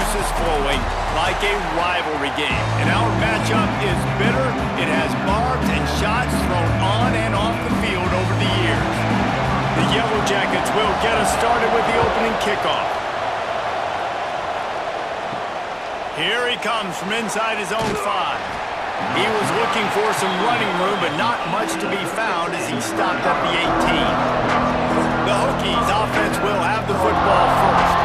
juices flowing like a rivalry game. And our matchup is bitter. It has barbs and shots thrown on and off the field over the years. The Yellow Jackets will get us started with the opening kickoff. Here he comes from inside his own 5. He was looking for some running room, but not much to be found as he stopped at the 18. The Hokies offense will have the football first.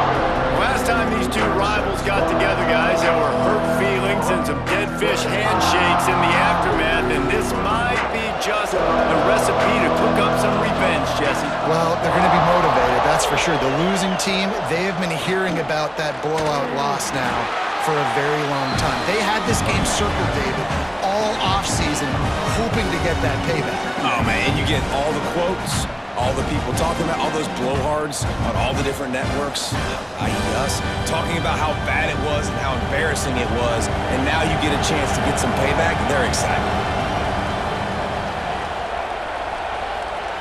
Last time these two rivals got together, guys, there were hurt feelings and some dead fish handshakes in the aftermath, and this might be just a recipe to cook up some revenge, Jesse. Well, they're going to be motivated, that's for sure. The losing team, they have been hearing about that blowout loss now for a very long time. They had this game circled, David, all offseason, hoping to get that payback. Oh, man, and you get all the quotes, all the people talking about all those blowhards on all the different networks, i.e. us, talking about how bad it was and how embarrassing it was, and now you get a chance to get some payback, they're excited.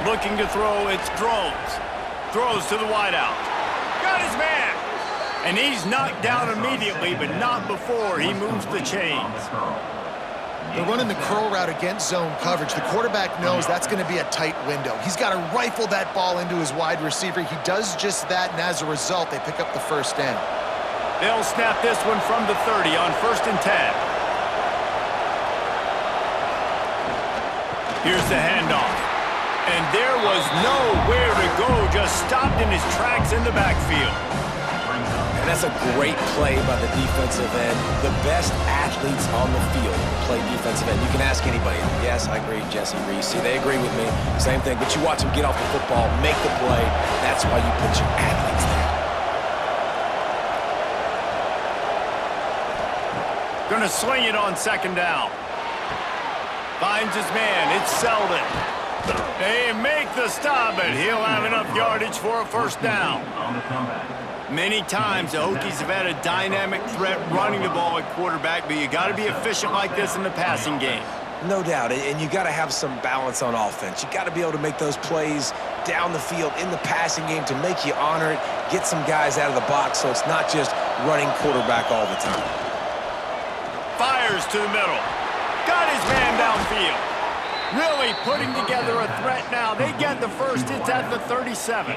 Looking to throw, it's Drones. Throws to the wideout. Got his man! And he's knocked down immediately, but not before he moves the chains. They're running the curl route against zone coverage. The quarterback knows that's going to be a tight window. He's got to rifle that ball into his wide receiver. He does just that, and as a result, they pick up the first down. They'll snap this one from the 30 on 1st and 10. Here's the handoff. And there was nowhere to go, just stopped in his tracks in the backfield. And that's a great play by the defensive end. The best athletes on the field play defensive end. You can ask anybody. Yes, I agree, Jesse Reese. They agree with me. Same thing. But you watch them get off the football, make the play. That's why you put your athletes there. Gonna swing it on 2nd down. Finds his man. It's Selden. They make the stop, but he'll have enough yardage for a 1st down. Many times the Hokies have had a dynamic threat running the ball at quarterback, but you got to be efficient like this in the passing game. No doubt, and you got to have some balance on offense. You got to be able to make those plays down the field in the passing game to make you honor it, get some guys out of the box so it's not just running quarterback all the time. Fires to the middle. Got his man downfield. Really putting together a threat now. They get the first. It's at the 37.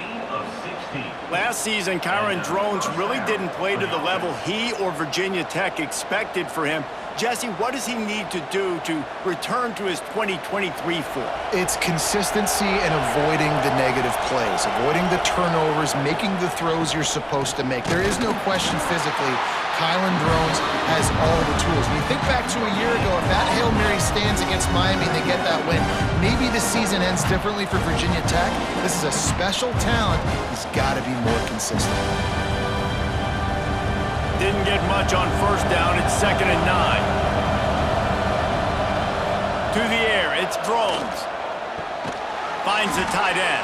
Last season, Kyron Drones really didn't play to the level he or Virginia Tech expected for him. Jesse, what does he need to do to return to his 2023 form? It's consistency and avoiding the negative plays, avoiding the turnovers, making the throws you're supposed to make. There is no question physically, Kyron Drones has all the tools. When you think back to a year ago, if that Hail Mary stands against Miami and they get that win, maybe the season ends differently for Virginia Tech. This is a special talent. He's got to be more consistent. Didn't get much on 1st down. It's 2nd and 9. To the air, it's Drones. Finds the tight end.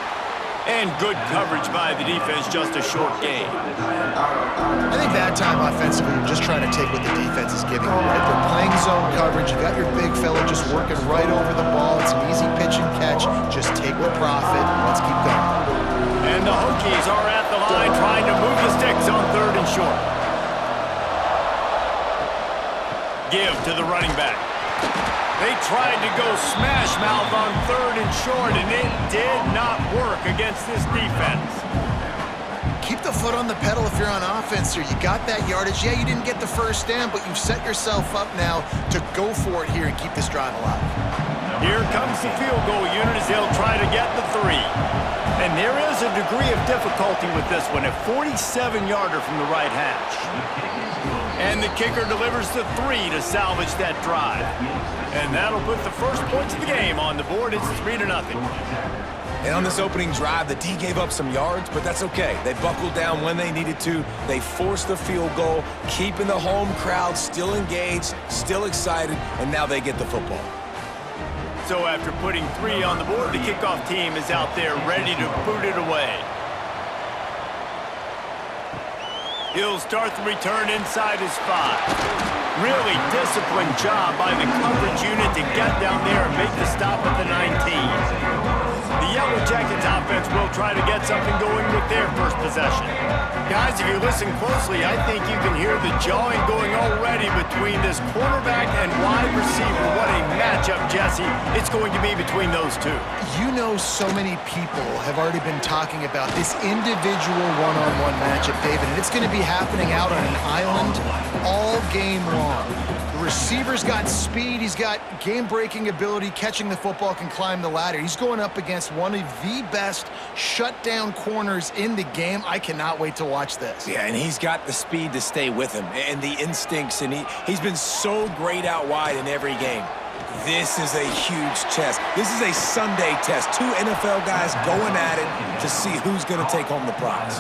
And good coverage by the defense, just a short gain. I think that time offensively, you're just trying to take what the defense is giving you, right? They're playing zone coverage. You got your big fella just working right over the ball. It's an easy pitch and catch. Just take the profit and let's keep going. And the Hokies are at the line trying to move the sticks on 3rd and short. Give to the running back. They tried to go smash mouth on 3rd and short, and it did not work against this defense. Keep the foot on the pedal if you're on offense here. You got that yardage. Yeah, you didn't get the first down, but you've set yourself up now to go for it here and keep this drive alive. Here comes the field goal unit as they'll try to get the 3. And there is a degree of difficulty with this one, a 47-yarder from the right hash. And the kicker delivers the 3 to salvage that drive. And that'll put the first points of the game on the board. It's 3-0. And on this opening drive, the D gave up some yards, but that's okay. They buckled down when they needed to. They forced the field goal, keeping the home crowd still engaged, still excited, and now they get the football. So after putting 3 on the board, the kickoff team is out there ready to boot it away. He'll start the return inside his 5. Really disciplined job by the coverage unit to get down there and make the stop at the 19. The Yellow Jackets offense will try to get something going with their first possession. Guys, if you listen closely, I think you can hear the jawing going already between this quarterback and wide receiver. What a matchup, Jesse, it's going to be between those two. You know, so many people have already been talking about this individual one-on-one matchup, David, and it's going to be happening out on an island all game long. The receiver's got speed, he's got game-breaking ability, catching the football, can climb the ladder. He's going up against one of the best shutdown corners in the game. I cannot wait to watch this. Yeah, and he's got the speed to stay with him and the instincts, and he's been so great out wide in every game. This is a huge test. This is a Sunday test. Two NFL guys going at it to see who's going to take home the prize.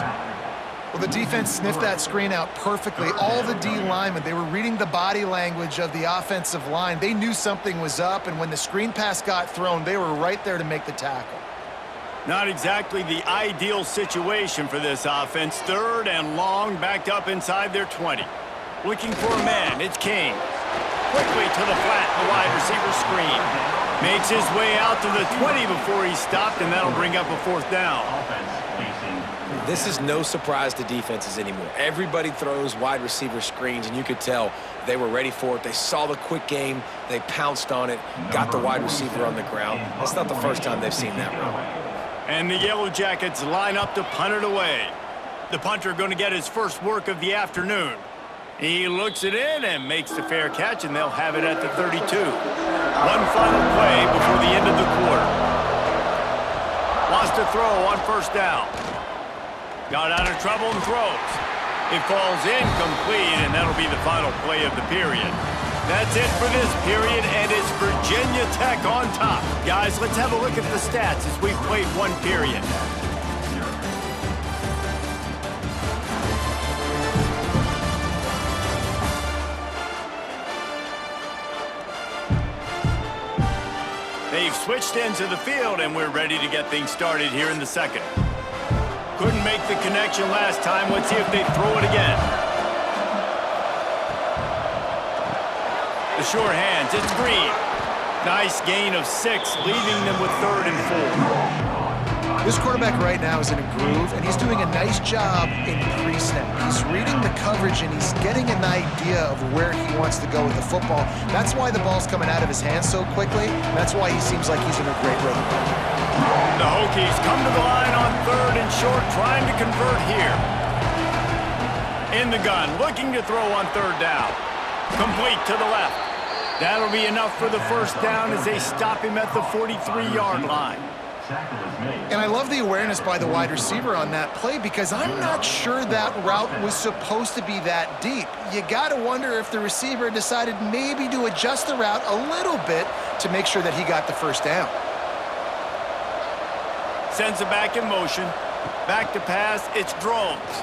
Well, the defense sniffed that screen out perfectly. All the D linemen, they were reading the body language of the offensive line. They knew something was up, and when the screen pass got thrown, they were right there to make the tackle. Not exactly the ideal situation for this offense. 3rd and long, backed up inside their 20. Looking for a man, it's King. Quickly to the flat, the wide receiver screen. Makes his way out to the 20 before he stopped, and that'll bring up a 4th down. This is no surprise to defenses anymore. Everybody throws wide receiver screens, and you could tell they were ready for it. They saw the quick game. They pounced on it, got the wide receiver on the ground. That's not the first time they've seen that run. And the Yellow Jackets line up to punt it away. The punter going to get his first work of the afternoon. He looks it in and makes the fair catch, and they'll have it at the 32. One final play before the end of the quarter. Wants to throw on 1st down. Got out of trouble and throws. It falls incomplete, and that'll be the final play of the period. That's it for this period, and it's Virginia Tech on top. Guys, let's have a look at the stats as we've played one period. They've switched ends of the field, and we're ready to get things started here in the second. Couldn't make the connection last time. Let's see if they throw it again. The short hands, it's Green. Nice gain of 6, leaving them with 3rd and 4. This quarterback right now is in a groove, and he's doing a nice job in pre-snap. He's reading the coverage, and he's getting an idea of where he wants to go with the football. That's why the ball's coming out of his hands so quickly. That's why he seems like he's in a great rhythm. The Hokies come to the line on 3rd and short, trying to convert here. In the gun, looking to throw on 3rd down. Complete to the left. That'll be enough for the 1st down as they stop him at the 43-yard line. And I love the awareness by the wide receiver on that play, because I'm not sure that route was supposed to be that deep. You got to wonder if the receiver decided maybe to adjust the route a little bit to make sure that he got the 1st down. Sends it back in motion. Back to pass, it's Drones.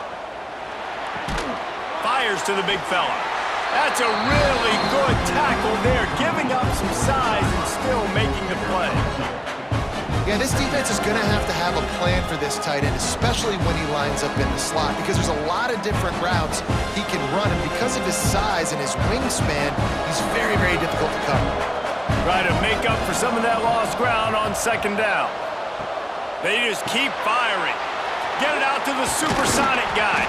Fires to the big fella. That's a really good tackle there, giving up some size and still making the play. Yeah, this defense is going to have a plan for this tight end, especially when he lines up in the slot, because there's a lot of different routes he can run, and because of his size and his wingspan, he's very, very difficult to cover. Try to make up for some of that lost ground on 2nd down. They just keep firing. Get it out to the supersonic guy.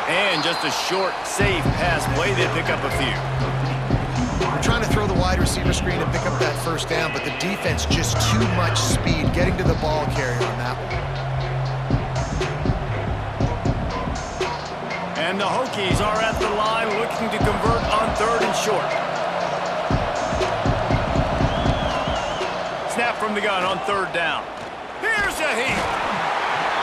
And just a short, safe pass play. They pick up a few. We're trying to throw the wide receiver screen and pick up that 1st down, but the defense just too much speed getting to the ball carrier on that one. And the Hokies are at the line looking to convert on 3rd and short. Snap from the gun on 3rd down. Here's a heat.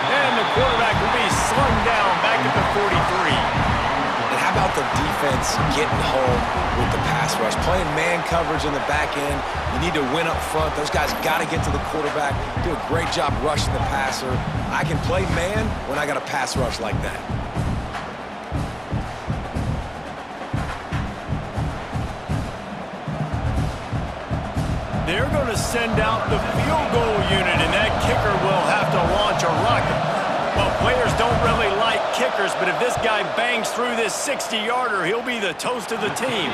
And the quarterback will be slung down back at the 43. And how about the defense getting home with the pass rush? Playing man coverage in the back end. You need to win up front. Those guys got to get to the quarterback. Do a great job rushing the passer. I can play man when I got a pass rush like that. They're going to send out the field goal unit, and that kicker will have to launch a rocket. Well, players don't really like kickers, but if this guy bangs through this 60-yarder, he'll be the toast of the team.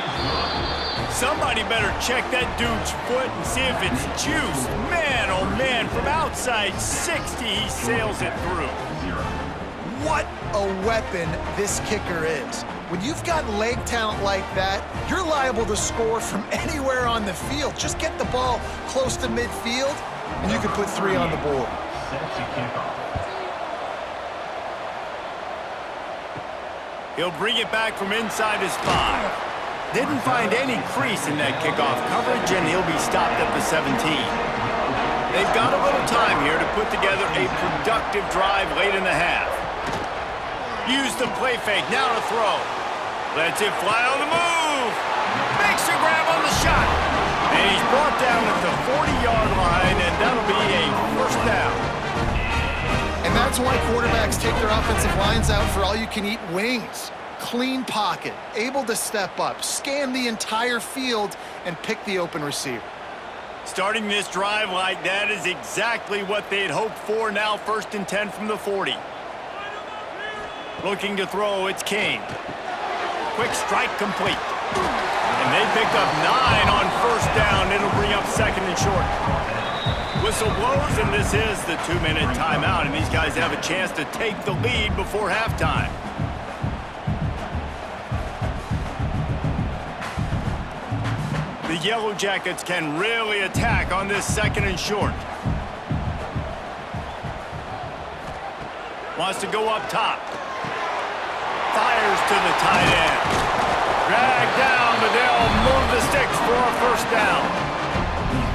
Somebody better check that dude's foot and see if it's juiced. Man, man, oh man, from outside 60, he sails it through. What a weapon this kicker is. When you've got leg talent like that, you're liable to score from anywhere on the field. Just get the ball close to midfield, and you can put 3 on the board. He'll bring it back from inside his 5. Didn't find any crease in that kickoff coverage, and he'll be stopped at the 17. They've got a little time here to put together a productive drive late in the half. Use the play fake, now to throw. Lets it fly on the move. Makes a grab on the shot. And he's brought down at the 40-yard line, and that'll be a first down. And that's why quarterbacks take their offensive lines out for all-you-can-eat wings. Clean pocket, able to step up, scan the entire field, and pick the open receiver. Starting this drive like that is exactly what they'd hoped for. Now 1st and 10 from the 40. Looking to throw, it's King. Quick strike complete. And they picked up 9 on 1st down. It'll bring up 2nd and short. Whistle blows, and this is the 2-minute timeout, and these guys have a chance to take the lead before halftime. The Yellow Jackets can really attack on this 2nd and short. Wants to go up top. Fires to the tight end. Dragged down, but they'll move the sticks for a 1st down.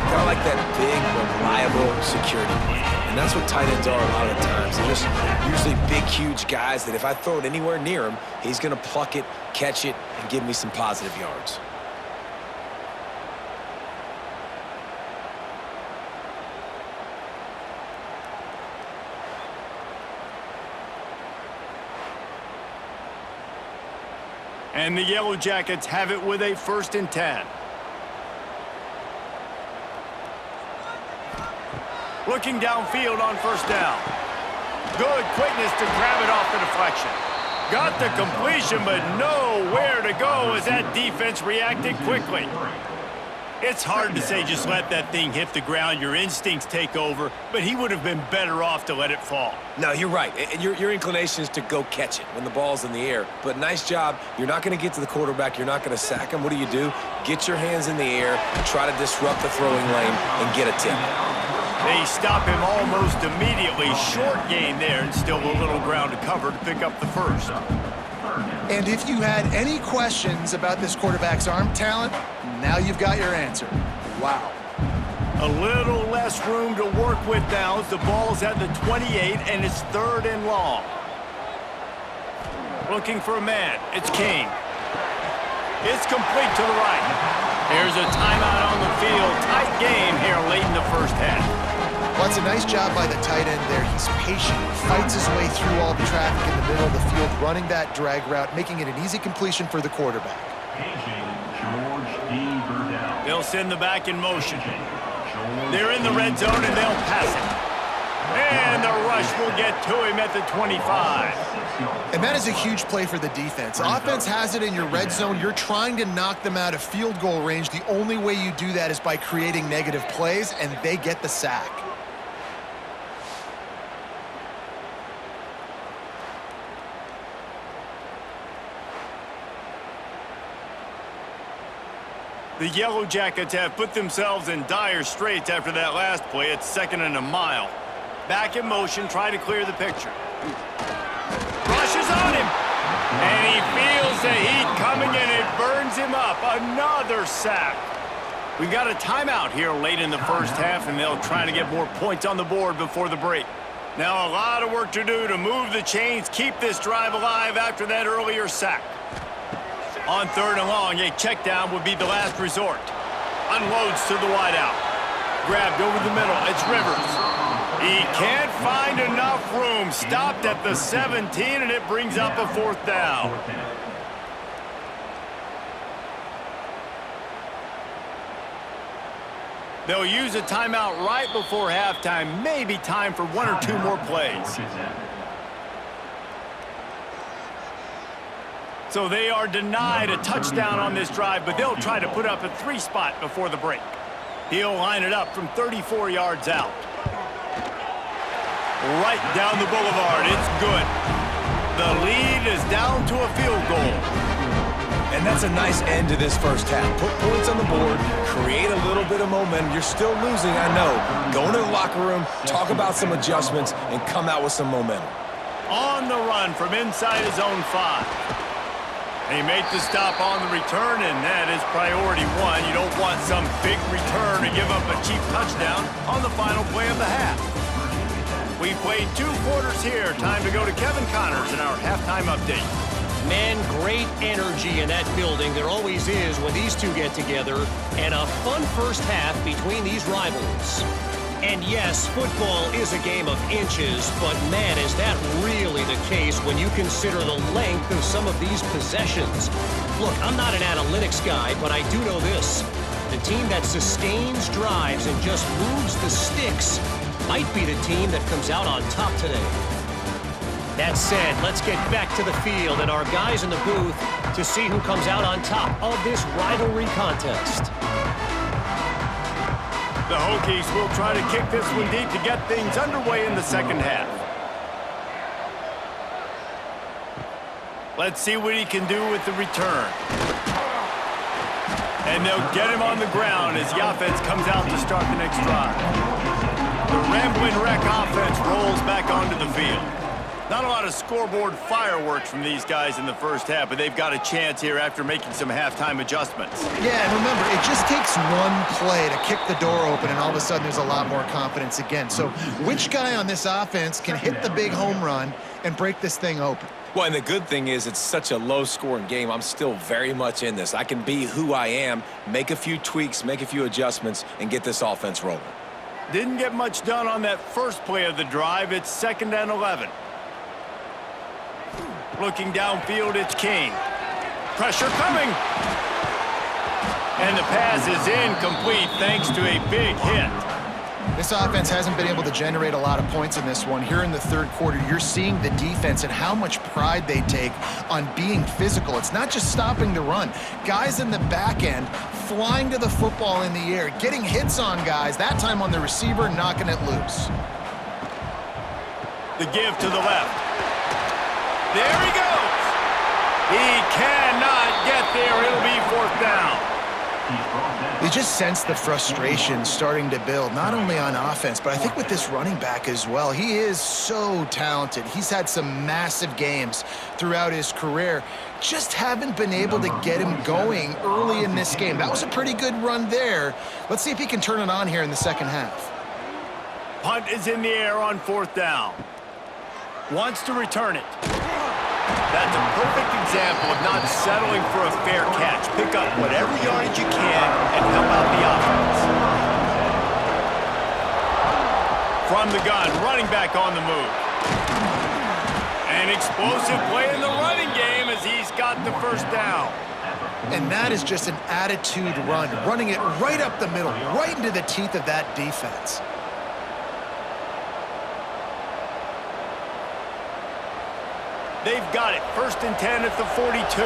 Kind of like that big, reliable security blanket. And that's what tight ends are a lot of the times. They're just usually big, huge guys that if I throw it anywhere near him, he's going to pluck it, catch it, and give me some positive yards. And the Yellow Jackets have it with a 1st and 10. Looking downfield on 1st down. Good quickness to grab it off the deflection. Got the completion, but nowhere to go as that defense reacted quickly. It's hard to say just let that thing hit the ground. Your instincts take over, but he would have been better off to let it fall. No, you're right. Your inclination is to go catch it when the ball's in the air. But nice job. You're not going to get to the quarterback. You're not going to sack him. What do? Get your hands in the air, try to disrupt the throwing lane, and get a tip. They stop him almost immediately. Short gain there, and still a little ground to cover to pick up the 1st. And if you had any questions about this quarterback's arm talent, now you've got your answer. Wow. A little less room to work with now as the ball's at the 28, and it's 3rd and long. Looking for a man. It's King. It's complete to the right. Here's a timeout on the field. Tight game here late in the 1st half. Well, it's a nice job by the tight end there. He's patient, fights his way through all the traffic in the middle of the field, running that drag route, making it an easy completion for the quarterback. They'll send the back in motion. They're in the red zone, and they'll pass it. And the rush will get to him at the 25. And that is a huge play for the defense. Offense has it in your red zone. You're trying to knock them out of field goal range. The only way you do that is by creating negative plays, and they get the sack. The Yellow Jackets have put themselves in dire straits after that last play. It's 2nd and a mile. Back in motion, try to clear the picture. Rushes on him. And he feels the heat coming, and it burns him up. Another sack. We've got a timeout here late in the 1st half, and they'll try to get more points on the board before the break. Now a lot of work to do to move the chains, keep this drive alive after that earlier sack. On 3rd and long, a check down would be the last resort. Unloads to the wideout. Grabbed over the middle. It's Rivers. He can't find enough room. Stopped at the 17, and it brings up a 4th down. They'll use a timeout right before halftime. Maybe time for 1 or 2 more plays. So they are denied a touchdown on this drive, but they'll try to put up a 3 spot before the break. He'll line it up from 34 yards out. Right down the boulevard. It's good. The lead is down to a field goal. And that's a nice end to this first half. Put points on the board, create a little bit of momentum. You're still losing, I know. Go into the locker room, talk about some adjustments, and come out with some momentum. On the run from inside his own 5. They make the stop on the return, and that is priority 1. You don't want some big return to give up a cheap touchdown on the final play of the half. We've played 2 quarters here. Time to go to Kevin Connors in our halftime update. Man, great energy in that building. There always is when these two get together. And a fun first half between these rivals. And yes, football is a game of inches, but man, is that really the case when you consider the length of some of these possessions. Look, I'm not an analytics guy, but I do know this. The team that sustains drives and just moves the sticks might be the team that comes out on top today. That said, let's get back to the field and our guys in the booth to see who comes out on top of this rivalry contest. The Hokies will try to kick this one deep to get things underway in the second half. Let's see what he can do with the return. And they'll get him on the ground as the offense comes out to start the next drive. The Ramblin' Wreck offense rolls back onto the field. Not a lot of scoreboard fireworks from these guys in the first half, but they've got a chance here after making some halftime adjustments. Yeah, and remember, it just takes one play to kick the door open, and all of a sudden there's a lot more confidence again. So which guy on this offense can hit the big home run and break this thing open? Well, and the good thing is it's such a low-scoring game. I'm still very much in this. I can be who I am, make a few tweaks, make a few adjustments, and get this offense rolling. Didn't get much done on that first play of the drive. It's 2nd and 11. Looking downfield, it's King. Pressure coming. And the pass is incomplete thanks to a big hit. This offense hasn't been able to generate a lot of points in this one. Here in the third quarter, you're seeing the defense and how much pride they take on being physical. It's not just stopping the run. Guys in the back end flying to the football in the air, getting hits on guys, that time on the receiver, knocking it loose. The give to the left. There he goes. He cannot get there. It'll be 4th down. You just sense the frustration starting to build, not only on offense, but I think with this running back as well. He is so talented. He's had some massive games throughout his career. Just haven't been able to get him going early in this game. That was a pretty good run there. Let's see if he can turn it on here in the second half. Punt is in the air on 4th down. Wants to return it. That's a perfect example of not settling for a fair catch. Pick up whatever yardage you can and help out the offense. From the gun, running back on the move. An explosive play in the running game as he's got the 1st down. And that is just an attitude run, running it right up the middle, right into the teeth of that defense. They've got it. 1st and 10 at the 42.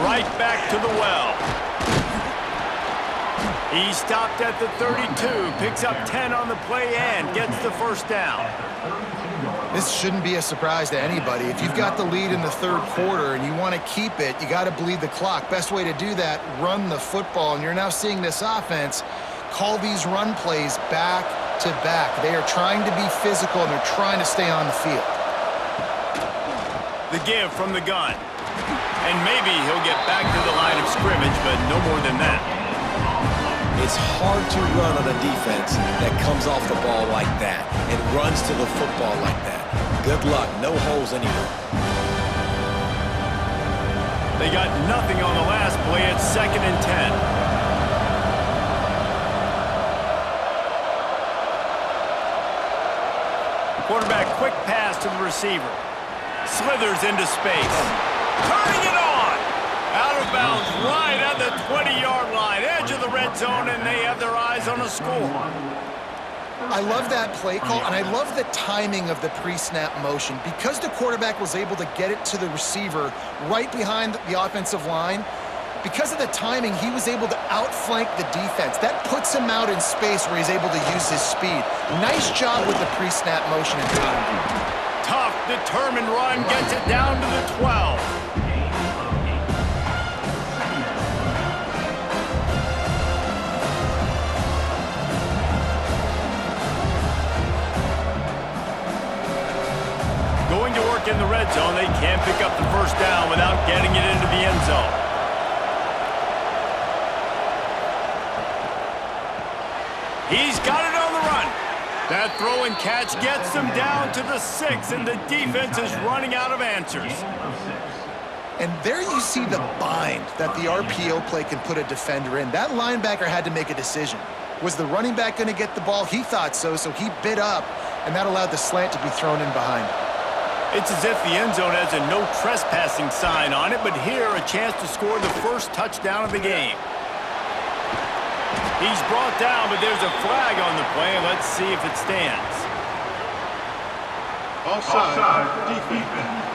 Right back to the well. He stopped at the 32, picks up 10 on the play and gets the 1st down. This shouldn't be a surprise to anybody. If you've got the lead in the third quarter and you want to keep it, you got to bleed the clock. Best way to do that, run the football. And you're now seeing this offense call these run plays back to back. They are trying to be physical and they're trying to stay on the field. The give from the gun. And maybe he'll get back to the line of scrimmage, but no more than that. It's hard to run on a defense that comes off the ball like that and runs to the football like that. Good luck. No holes anywhere. They got nothing on the last play. It's 2nd and 10. Quarterback, quick pass to the receiver. Slithers into space. Turning it on! Out of bounds right at the 20-yard line. Edge of the red zone, and they have their eyes on a score. I love that play call, and I love the timing of the pre-snap motion. Because the quarterback was able to get it to the receiver right behind the offensive line, because of the timing, he was able to outflank the defense. That puts him out in space where he's able to use his speed. Nice job with the pre-snap motion and timing. Tough, determined run gets it down to the 12. Going to work in the red zone, they can't pick up the first down without getting it into the end zone. He's got it on the run. That throw and catch gets them down to the 6, and the defense is running out of answers. And there you see the bind that the RPO play can put a defender in. That linebacker had to make a decision. Was the running back going to get the ball? He thought so he bit up, and that allowed the slant to be thrown in behind. It's as if the end zone has a no trespassing sign on it, but here a chance to score the first touchdown of the game. He's brought down, but there's a flag on the play. Let's see if it stands. Offside, defense.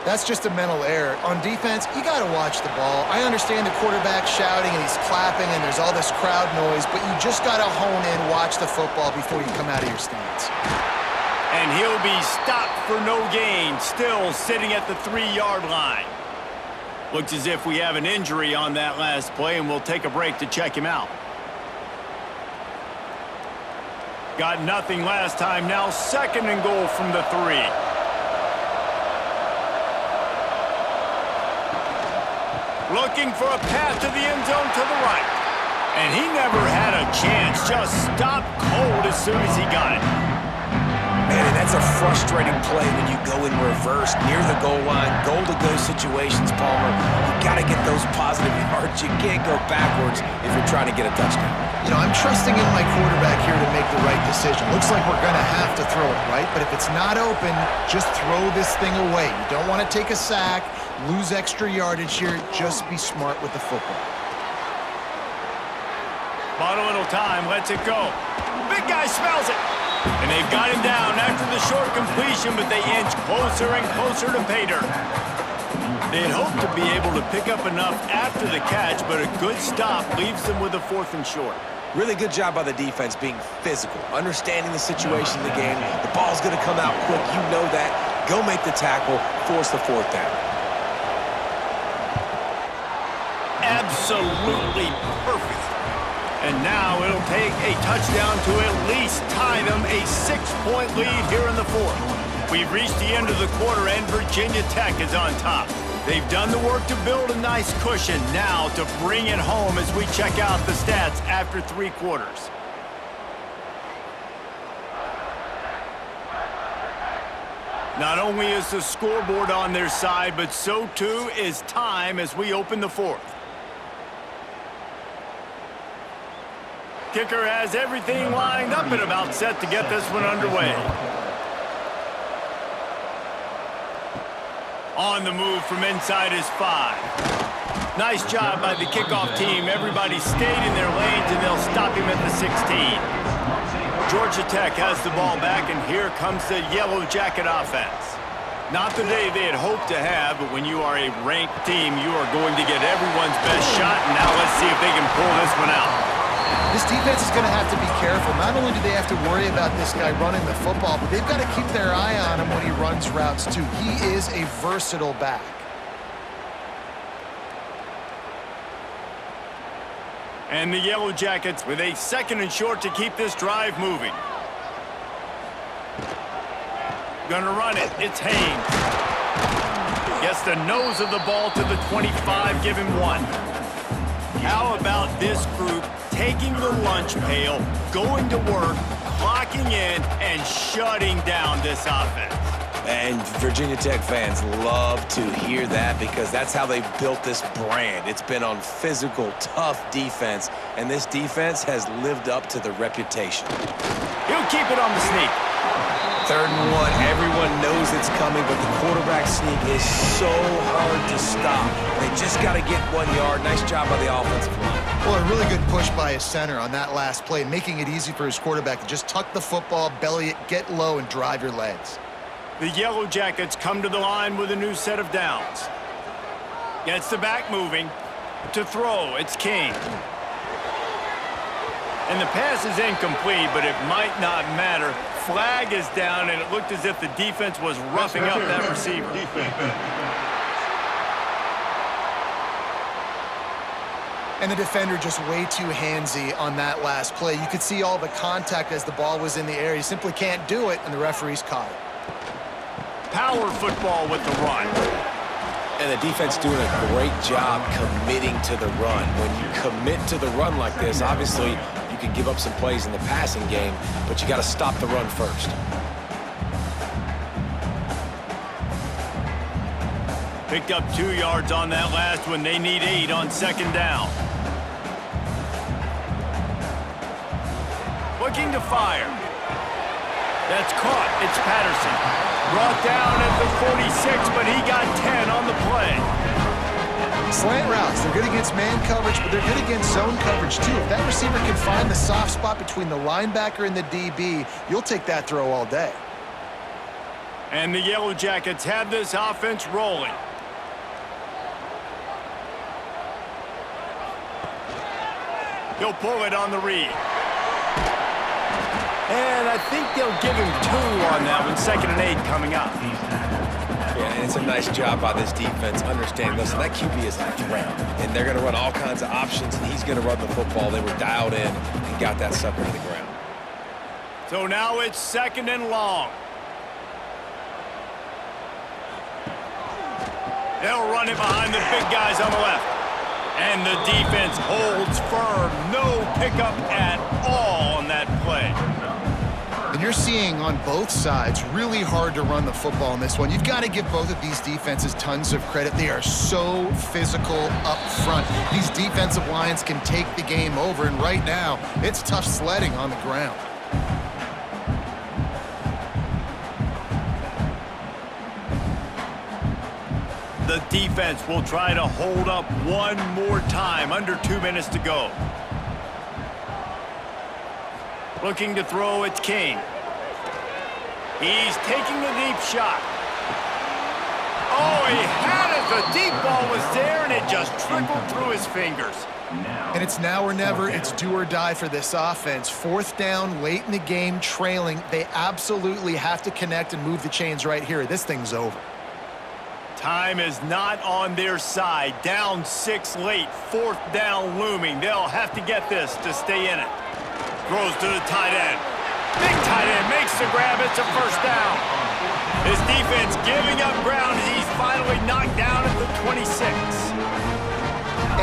That's just a mental error. On defense, you got to watch the ball. I understand the quarterback shouting and he's clapping and there's all this crowd noise, but you just got to hone in, watch the football before you come out of your stance. And he'll be stopped for no gain, still sitting at the 3-yard line. Looks as if we have an injury on that last play, and we'll take a break to check him out. Got nothing last time, now 2nd and goal from the 3. Looking for a path to the end zone to the right. And he never had a chance, just stopped cold as soon as he got it. Man, and that's a frustrating play when you go in reverse near the goal line, goal-to-go situations, Palmer. You got to get those positive yards. You can't go backwards if you're trying to get a touchdown. You know, I'm trusting in my quarterback here to make the right decision. Looks like we're going to have to throw it, right? But if it's not open, just throw this thing away. You don't want to take a sack, lose extra yardage here. Just be smart with the football. Bought a little time, lets it go. Big guy smells it. And they've got him down after the short completion, but they inch closer and closer to pay dirt. They had hoped to be able to pick up enough after the catch, but a good stop leaves them with a 4th and short. Really good job by the defense being physical, understanding the situation of the game. The ball's going to come out quick. You know that. Go make the tackle, force the 4th down. Absolutely perfect. And now it'll take a touchdown to at least tie them a 6-point lead here in the 4th. We've reached the end of the quarter, and Virginia Tech is on top. They've done the work to build a nice cushion. Now to bring it home as we check out the stats after 3 quarters. Not only is the scoreboard on their side, but so too is time as we open the 4th. Kicker has everything lined up and about set to get this one underway. On the move from inside his 5. Nice job by the kickoff team. Everybody stayed in their lanes, and they'll stop him at the 16. Georgia Tech has the ball back, and here comes the Yellow Jacket offense. Not the day they had hoped to have, but when you are a ranked team, you are going to get everyone's best shot, and now let's see if they can pull this one out. This defense is going to have to be careful. Not only do they have to worry about this guy running the football, but they've got to keep their eye on him when he runs routes too. He is a versatile back. And the Yellow Jackets with a 2nd and short to keep this drive moving. Gonna run it. It's Haynes. Gets the nose of the ball to the 25, give him 1. How about this group taking the lunch pail, going to work, clocking in, and shutting down this offense? And Virginia Tech fans love to hear that because that's how they built this brand. It's been on physical, tough defense, and this defense has lived up to the reputation. He'll keep it on the sneak. 3rd and 1, everyone knows it's coming, but the quarterback sneak is so hard to stop. They just got to get 1 yard. Nice job by the offensive line. Well, a really good push by his center on that last play, making it easy for his quarterback to just tuck the football, belly it, get low, and drive your legs. The Yellow Jackets come to the line with a new set of downs. Gets the back moving. To throw, it's King. And the pass is incomplete, but it might not matter. Flag is down, and it looked as if the defense was roughing up that receiver. And the defender just way too handsy on that last play. You could see all the contact as the ball was in the air. He simply can't do it, and the referees caught it. Power football with the run. And the defense doing a great job committing to the run. When you commit to the run like this, obviously you can give up some plays in the passing game, but you got to stop the run first. Picked up 2 yards on that last one. They need 8 on second down. Looking to fire. That's caught. It's Patterson. Brought down at the 46, but he got 10 on the play. Slant routes, they're good against man coverage, but they're good against zone coverage too. If that receiver can find the soft spot between the linebacker and the DB, you'll take that throw all day. And the Yellow Jackets have this offense rolling. He'll pull it on the read. And I think they'll give him 2 on that one. 2nd and 8 coming up. Yeah, and it's a nice job by this defense understanding, listen, that QB is a threat, and they're going to run all kinds of options, and he's going to run the football. They were dialed in and got that sucker to the ground. So now it's 2nd and long. They'll run it behind the big guys on the left. And the defense holds firm. No pickup at all on that play. And you're seeing on both sides really hard to run the football in this one. You've got to give both of these defenses tons of credit. They are so physical up front. These defensive lines can take the game over, and right now, it's tough sledding on the ground. The defense will try to hold up one more time. Under 2 minutes to go. Looking to throw, it's King. He's taking the deep shot. Oh, he had it. The deep ball was there, and it just trickled through his fingers. And it's now or never. It's do or die for this offense. 4th down, late in the game, trailing. They absolutely have to connect and move the chains right here. This thing's over. Time is not on their side. Down 6 late. 4th down looming. They'll have to get this to stay in it. Throws to the tight end. Big tight end makes the grab. It's a 1st down. His defense giving up ground as he's finally knocked down at the 26.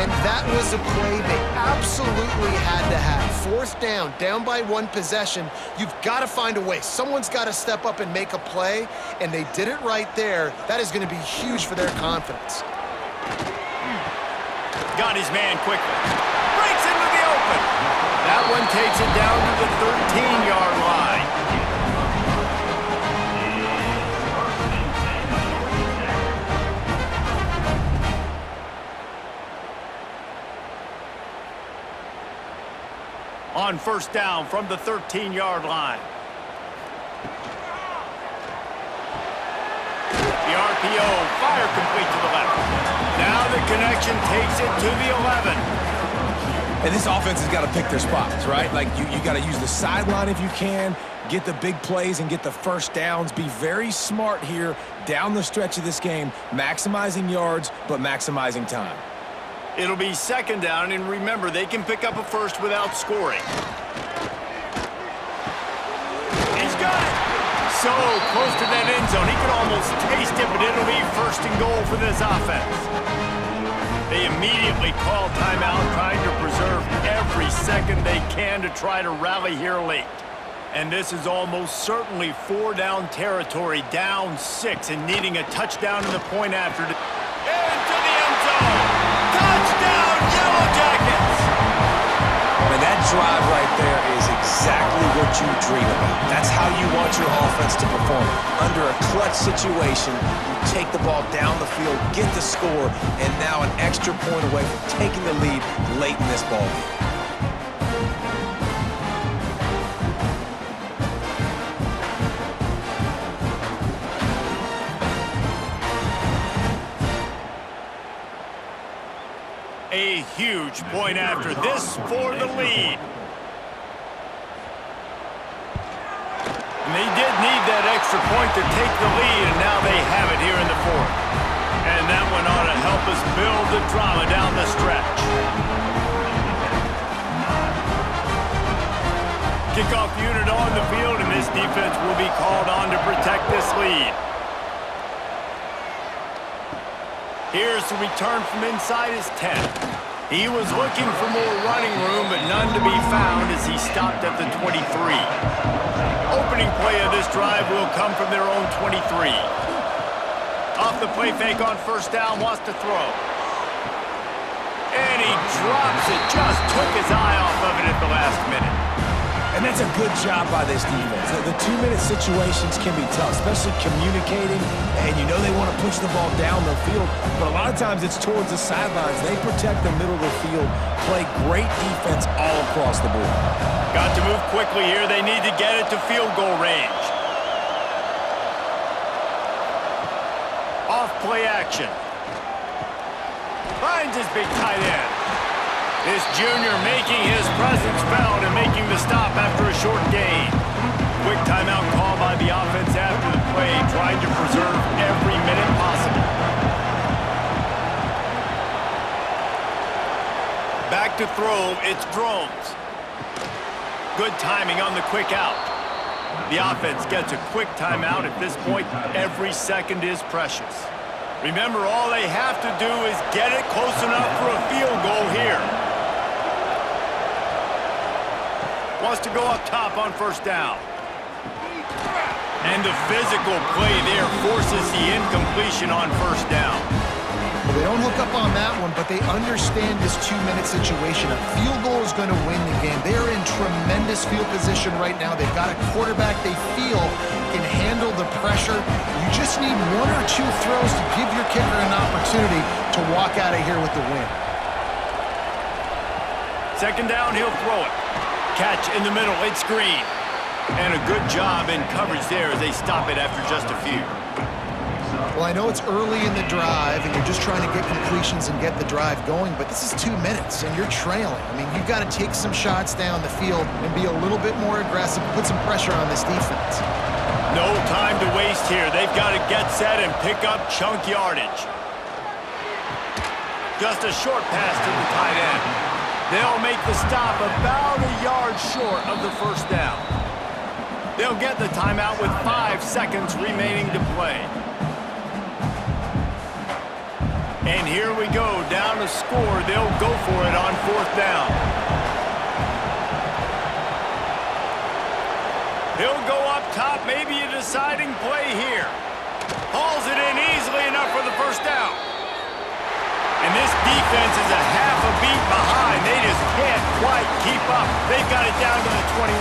And that was a play they absolutely had to have. 4th down, down by 1 possession. You've got to find a way. Someone's got to step up and make a play, and they did it right there. That is going to be huge for their confidence. Got his man quickly. Breaks into the open. That one takes it down to the 13-yard line. On 1st down from the 13-yard line. The RPO, fire complete to the left. Now the connection takes it to the 11. And this offense has got to pick their spots, right? Like, you got to use the sideline if you can, get the big plays and get the 1st downs. Be very smart here down the stretch of this game, maximizing yards, but maximizing time. It'll be 2nd down, and remember, they can pick up a 1st without scoring. He's got it! So close to that end zone, he could almost taste it, but it'll be 1st and goal for this offense. They immediately call timeout, trying to preserve every second they can to try to rally here late. And this is almost certainly 4-down territory, down 6, and needing a touchdown in the point after. Into the end zone! Touchdown, Yellow Jackets! And that drive right there is exactly what you dream about. That's how you want your offense to perform. Under a clutch situation, you take the ball down the field, get the score, and now an extra point away from taking the lead late in this ball game. A huge point after this for the lead. And they did need that extra point to take the lead, and now they have it here in the fourth. And that one ought to help us build the drama down the stretch. Kickoff unit on the field, and this defense will be called on to protect this lead. Here's the return from inside his 10. He was looking for more running room, but none to be found as he stopped at the 23. Opening play of this drive will come from their own 23. Off the play fake on first down, wants to throw. And he drops it, just took his eye off of it at the last minute. And that's a good job by this defense. The 2-minute situations can be tough, especially communicating, and you know they want to push the ball down the field, but a lot of times it's towards the sidelines. They protect the middle of the field, play great defense all across the board. Got to move quickly here. They need to get it to field goal range. Off play action. Finds his big tight end. This junior making his presence felt and making the stop after a short gain. Quick timeout call by the offense after the play, trying to preserve every minute possible. Back to throw, it's Drones. Good timing on the quick out. The offense gets a quick timeout. At this point, every second is precious. Remember, all they have to do is get it close enough for a field goal here. Wants to go up top on first down. And the physical play there forces the incompletion on first down. Well, they don't hook up on that one, but they understand this 2-minute situation. A field goal is going to win the game. They are in tremendous field position right now. They've got a quarterback they feel can handle the pressure. You just need 1 or 2 throws to give your kicker an opportunity to walk out of here with the win. Second down, he'll throw it. Catch in the middle, it's Green. And a good job in coverage there as they stop it after just a few. Well, I know it's early in the drive, and you're just trying to get completions and get the drive going, but this is 2 minutes, and you're trailing. I mean, you've got to take some shots down the field and be a little bit more aggressive, put some pressure on this defense. No time to waste here. They've got to get set and pick up chunk yardage. Just a short pass to the tight end. They'll make the stop about a yard short of the first down. They'll get the timeout with 5 seconds remaining to play. And here we go, down to score. They'll go for it on fourth down. He'll go up top, maybe a deciding play here. Hauls it in easily enough for the first down. And this defense is a half a beat behind. They just can't quite keep up. They've got it down to the 21.